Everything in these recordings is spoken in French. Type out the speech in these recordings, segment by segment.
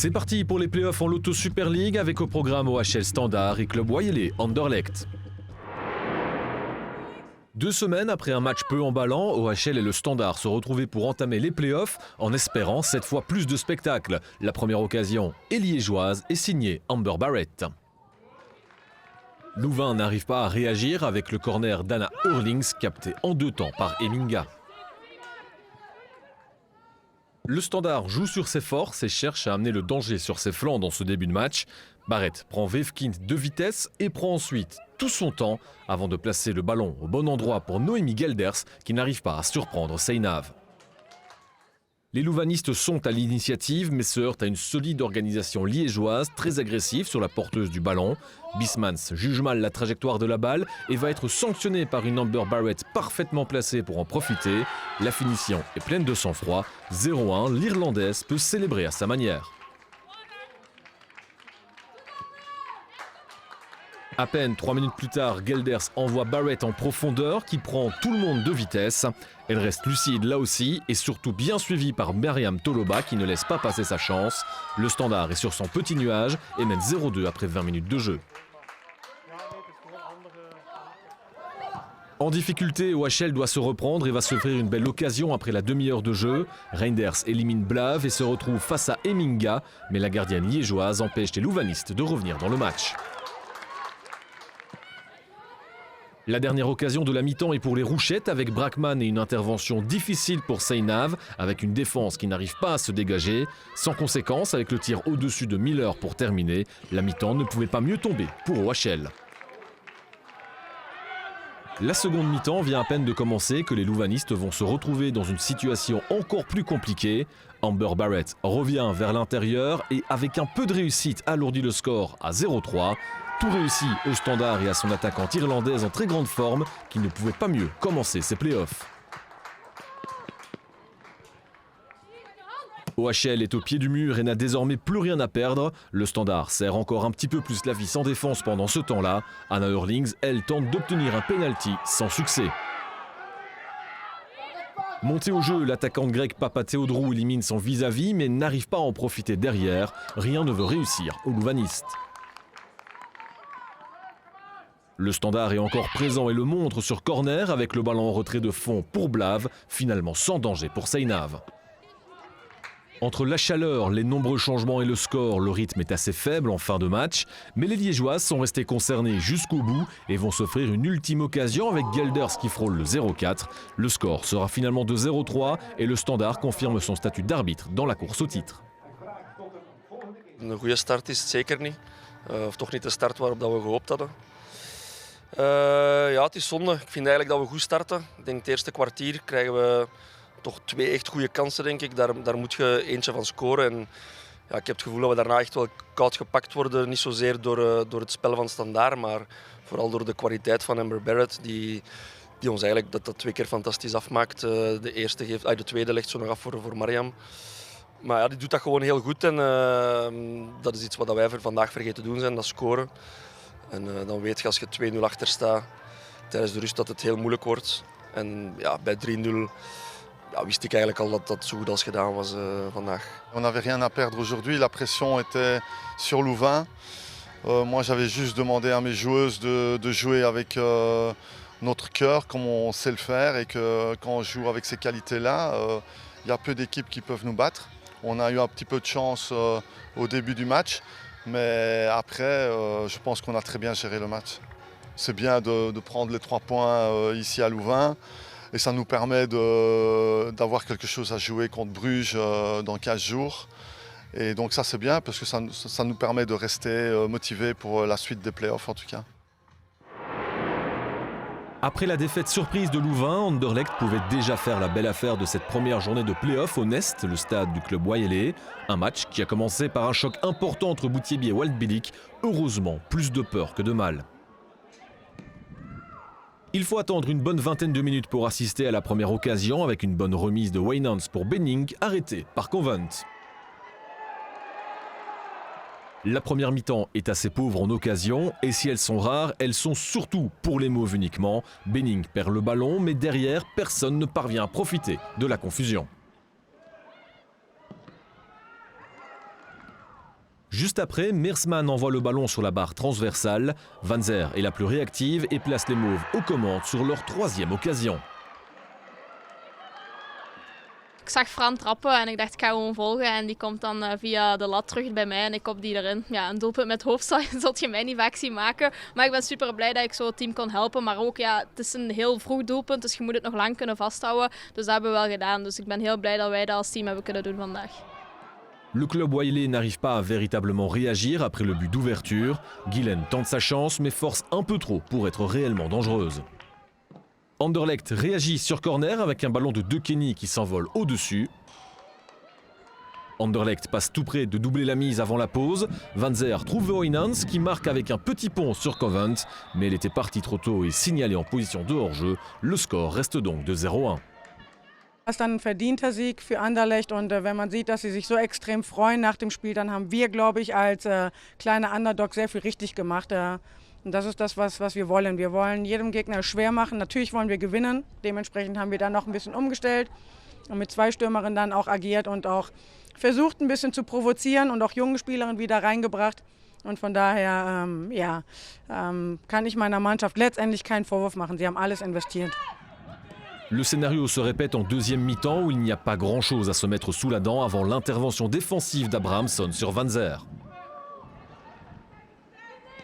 C'est parti pour les playoffs en Lotto Super League avec au programme OHL Standard et Club Waiele Anderlecht. 2 semaines après un match peu emballant, OHL et le Standard se retrouvaient pour entamer les playoffs en espérant cette fois plus de spectacles. La première occasion est liégeoise et signée Amber Barrett. Louvain n'arrive pas à réagir avec le corner d'Anna Hurlings capté en 2 temps par Eminga. Le Standard joue sur ses forces et cherche à amener le danger sur ses flancs dans ce début de match. Barrett prend Vevkind de vitesse et prend ensuite tout son temps avant de placer le ballon au bon endroit pour Noémie Gelders qui n'arrive pas à surprendre Seinav. Les louvanistes sont à l'initiative mais se heurtent à une solide organisation liégeoise très agressive sur la porteuse du ballon. Bismans juge mal la trajectoire de la balle et va être sanctionné par une Amber Barrett parfaitement placée pour en profiter. La finition est pleine de sang-froid. 0-1, l'Irlandaise peut célébrer à sa manière. À peine 3 minutes plus tard, Gelders envoie Barrett en profondeur qui prend tout le monde de vitesse. Elle reste lucide là aussi et surtout bien suivie par Myriam Toloba qui ne laisse pas passer sa chance. Le Standard est sur son petit nuage et mène 0-2 après 20 minutes de jeu. En difficulté, OHL doit se reprendre et va s'offrir une belle occasion après la demi-heure de jeu. Reinders élimine Blav et se retrouve face à Eminga, mais la gardienne liégeoise empêche les louvanistes de revenir dans le match. La dernière occasion de la mi-temps est pour les Rouchettes avec Brackman et une intervention difficile pour Seinav avec une défense qui n'arrive pas à se dégager. Sans conséquence, avec le tir au-dessus de Miller pour terminer, la mi-temps ne pouvait pas mieux tomber pour OHL. La seconde mi-temps vient à peine de commencer que les louvanistes vont se retrouver dans une situation encore plus compliquée. Amber Barrett revient vers l'intérieur et avec un peu de réussite alourdit le score à 0-3. Tout réussi au Standard et à son attaquante irlandaise en très grande forme qui ne pouvait pas mieux commencer ses playoffs. OHL est au pied du mur et n'a désormais plus rien à perdre. Le Standard serre encore un petit peu plus la vis en défense pendant ce temps-là. Anna Hurlings, elle, tente d'obtenir un penalty sans succès. Montée au jeu, l'attaquante grecque Papatheodorou élimine son vis-à-vis mais n'arrive pas à en profiter derrière. Rien ne veut réussir aux louvanistes. Le Standard est encore présent et le montre sur corner avec le ballon en retrait de fond pour Blav, finalement sans danger pour Seinav. Entre la chaleur, les nombreux changements et le score, le rythme est assez faible en fin de match, mais les Liégeoises sont restées concernées jusqu'au bout et vont s'offrir une ultime occasion avec Gelders qui frôle le 0-4. Le score sera finalement de 0-3 et le Standard confirme son statut d'arbitre dans la course au titre. Een goede start is het zeker niet, of toch niet de start waarop we gehoopt hadden. Ja, het is zonde. Ik vind eigenlijk dat we goed starten. Ik denk het eerste kwartier krijgen we toch 2 echt goede kansen, denk ik. Daar moet je eentje van scoren. En ja, ik heb het gevoel dat we daarna echt wel koud gepakt worden. Niet zozeer door het spel van Standaard, maar vooral door de kwaliteit van Amber Barrett. Die ons eigenlijk dat 2 keer fantastisch afmaakt. De tweede legt zo nog af voor Myriam. Maar ja, die doet dat gewoon heel goed. En dat is iets wat wij vandaag vergeten te doen zijn, dat scoren. En dan weet je als je 2-0 achter staat tijdens de rust dat het heel moeilijk wordt. En ja, bij 3-0 ja, wist ik eigenlijk al dat dat zo goed als gedaan was vandaag. On n'avait rien à perdre aujourd'hui, la pression était sur Louvain. Moi j'avais juste demandé à mes joueuses de jouer avec notre cœur comme on sait le faire et que quand on joue avec ces qualités-là, il y a peu d'équipes qui peuvent nous battre. On a eu un petit peu de chance au début du match. Mais après, je pense qu'on a très bien géré le match. C'est bien de prendre les 3 points ici à Louvain et ça nous permet d'avoir quelque chose à jouer contre Bruges dans 15 jours. Et donc ça c'est bien parce que ça nous permet de rester motivés pour la suite des playoffs en tout cas. Après la défaite surprise de Louvain, Anderlecht pouvait déjà faire la belle affaire de cette première journée de play-off au Nest, le stade du club Waiele. Un match qui a commencé par un choc important entre Boutiebi et Waldbillik. Heureusement, plus de peur que de mal. Il faut attendre une bonne vingtaine de minutes pour assister à la première occasion avec une bonne remise de Waynants pour Benning, arrêté par Convent. La première mi-temps est assez pauvre en occasion et si elles sont rares, elles sont surtout pour les mauves uniquement. Benning perd le ballon mais derrière, personne ne parvient à profiter de la confusion. Juste après, Meersman envoie le ballon sur la barre transversale. Van Zer est la plus réactive et place les Mauves aux commandes sur leur 3e occasion. Ik zag Fran trappen en ik dacht ik ga gewoon volgen en die komt dan via de lat terug bij mij en ik kop die erin. Ja, een doelpunt met hoofd zult je mij niet vaak zien maken. Maar ik ben super blij dat ik zo het team kon helpen. Maar ook ja, het is een heel vroeg doelpunt, dus je moet het nog lang kunnen vasthouden. Dus dat hebben we wel gedaan. Dus ik ben heel blij dat wij dat als team hebben kunnen doen vandaag. Le club Wylé n'arrive pas à véritablement réagir après le but d'ouverture. Gillen tente sa chance mais force un peu trop pour être réellement dangereuse. Anderlecht réagit sur corner avec un ballon de De Kenny qui s'envole au-dessus. Anderlecht passe tout près de doubler la mise avant la pause. Van Zer trouve Oynans qui marque avec un petit pont sur Covent. Mais elle était partie trop tôt et signalée en position de hors-jeu. Le score reste donc de 0-1. Das ist dann ein verdienter Sieg für Anderlecht und wenn man sieht, dass sie sich so extrem freuen nach dem Spiel, dann haben wir, glaube ich, als kleiner Underdog sehr viel richtig gemacht. Und das ist das, was wir wollen. Wir wollen jedem Gegner schwer machen. Natürlich wollen wir gewinnen. Dementsprechend haben wir dann noch ein bisschen umgestellt und mit 2 Stürmerinnen dann auch agiert und auch versucht, ein bisschen zu provozieren und auch junge Spielerinnen wieder reingebracht. Und von daher kann ich meiner Mannschaft letztendlich keinen Vorwurf machen. Sie haben alles investiert. Le scénario se répète en deuxième mi-temps où il n'y a pas grand-chose à se mettre sous la dent avant l'intervention défensive d'Abrahamsson sur Van Zer.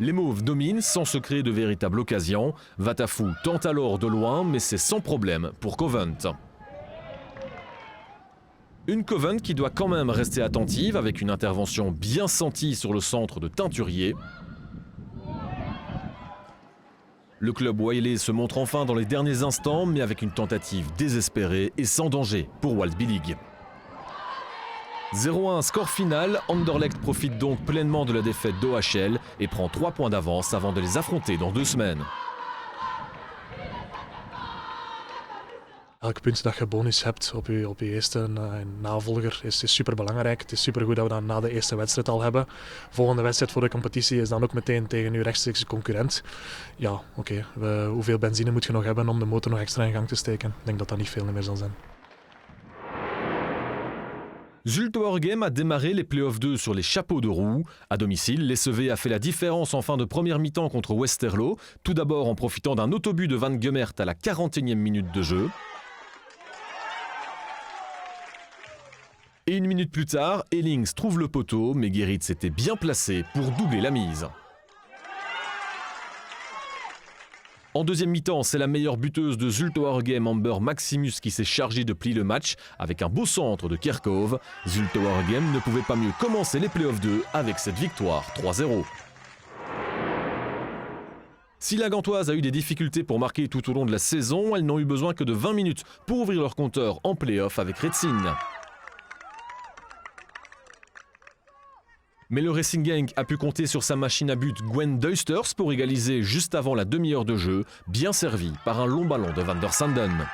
Les Mauves dominent sans se créer de véritable occasion. Vatafou tente alors de loin, mais c'est sans problème pour Covent. Une Covent qui doit quand même rester attentive avec une intervention bien sentie sur le centre de Teinturier. Le club Wylé se montre enfin dans les derniers instants, mais avec une tentative désespérée et sans danger pour Waldbillig. 0-1 score final, Anderlecht profite donc pleinement de la défaite d'OHL et prend 3 points d'avance avant de les affronter dans 2 semaines. Elk punt dat je bonus hebt op je eerste navolger is super belangrijk. Het is super goed dat we dat na de eerste wedstrijd al hebben. Volgende wedstrijd voor de competitie is dan ook meteen tegen je rechtstreekse concurrent. Ja, oké. Hoeveel benzine moet je nog hebben om de motor nog extra in gang te steken? Ik denk dat dat niet veel meer zal zijn. Zulte Waregem a démarré les playoffs 2 sur les chapeaux de roue. À domicile, l'SEV a fait la différence en fin de première mi-temps contre Westerlo. Tout d'abord en profitant d'un autobus de Van Gemert à la 41e minute de jeu. Et 1 minute plus tard, Ellings trouve le poteau, mais Geritz était bien placé pour doubler la mise. En deuxième mi-temps, c'est la meilleure buteuse de Zulte Waregem, Amber Maximus, qui s'est chargée de plier le match avec un beau centre de Kerkhoff. Zulte Waregem ne pouvait pas mieux commencer les playoffs 2 avec cette victoire 3-0. Si la Gantoise a eu des difficultés pour marquer tout au long de la saison, elles n'ont eu besoin que de 20 minutes pour ouvrir leur compteur en play-off avec Retzin. Mais le Racing Genk a pu compter sur sa machine à but Gwen Duisters pour égaliser juste avant la demi-heure de jeu, bien servi par un long ballon de Van der Sanden.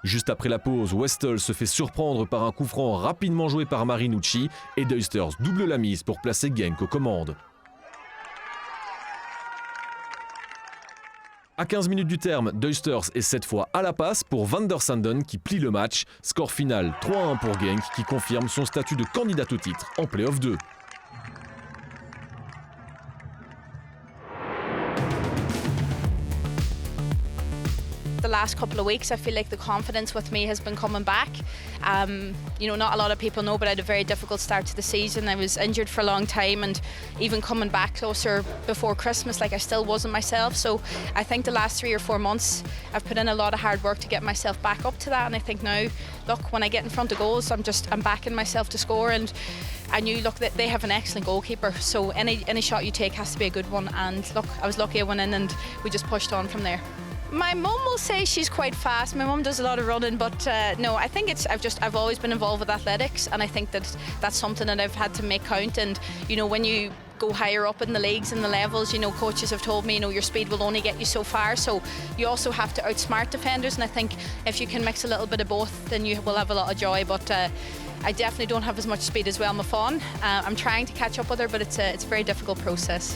Juste après la pause, Westel se fait surprendre par un coup franc rapidement joué par Marinucci et Duisters double la mise pour placer Genk aux commandes. À 15 minutes du terme, Duisters est cette fois à la passe pour Van der Sanden qui plie le match. Score final 3-1 pour Genk qui confirme son statut de candidat au titre en Play-off 2. The last couple of weeks, I feel like the confidence with me has been coming back. Not a lot of people know, but I had a very difficult start to the season. I was injured for a long time, and even coming back closer before Christmas, I still wasn't myself. So I think the last 3 or 4 months, I've put in a lot of hard work to get myself back up to that. And I think now, look, when I get in front of goals, I'm backing myself to score. And I knew, look, that they have an excellent goalkeeper. So any shot you take has to be a good one. And look, I was lucky I went in, and we just pushed on from there. My mum will say she's quite fast. My mum does a lot of running, but no, I think I've always been involved with athletics, and I think that's something that I've had to make count. And when you go higher up in the leagues and the levels, coaches have told me, your speed will only get you so far. So you also have to outsmart defenders, and I think if you can mix a little bit of both, then you will have a lot of joy. But I definitely don't have as much speed as Welma Fawn. I'm trying to catch up with her, but it's a very difficult process.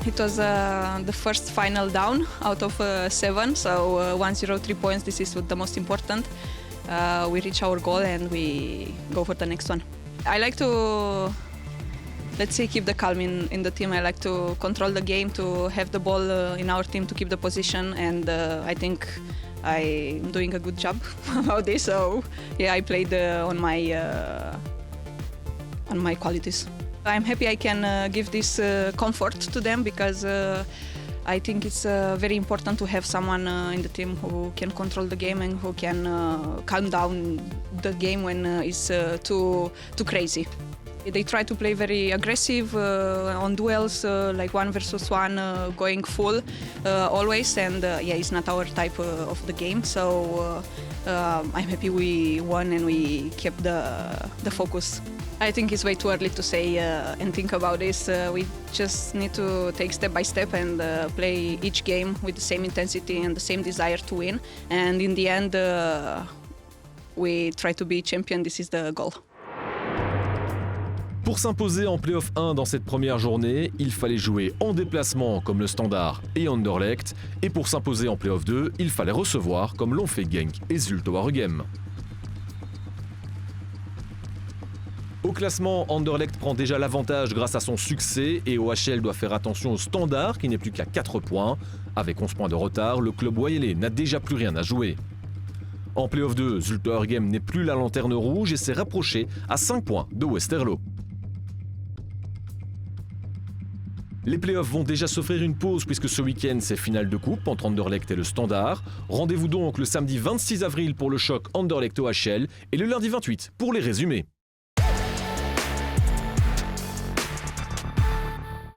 It was the first final down out of 7, so 1-0, 3 points, this is the most important. we reach our goal and we go for the next one. I like to, let's say, keep the calm in the team. I like to control the game, to have the ball in our team, to keep the position, and I think I'm doing a good job about this. So yeah, I played on my qualities. I'm happy I can give this comfort to them because I think it's very important to have someone in the team who can control the game and who can calm down the game when it's too crazy. They try to play very aggressive on duels, like 1 versus 1, going full always, and yeah, it's not our type of the game. So I'm happy we won and we kept the focus. I think it's way too early to say and think about this. We just need to take step by step and play each game with the same intensity and the same desire to win. And in the end, we try to be champion. This is the goal. Pour s'imposer en Play-off 1 dans cette première journée, il fallait jouer en déplacement comme le Standard et Anderlecht. Et pour s'imposer en Play-off 2, il fallait recevoir comme l'ont fait Genk et Zulte Waregem. Au classement, Anderlecht prend déjà l'avantage grâce à son succès et OHL doit faire attention au Standard qui n'est plus qu'à 4 points. Avec 11 points de retard, le club wallais n'a déjà plus rien à jouer. En Play-off 2, Zulte Waregem n'est plus la lanterne rouge et s'est rapproché à 5 points de Westerlo. Les playoffs vont déjà s'offrir une pause puisque ce week-end c'est finale de coupe entre Anderlecht et le Standard. Rendez-vous donc le samedi 26 avril pour le choc Anderlecht-OHL et le lundi 28 pour les résumés.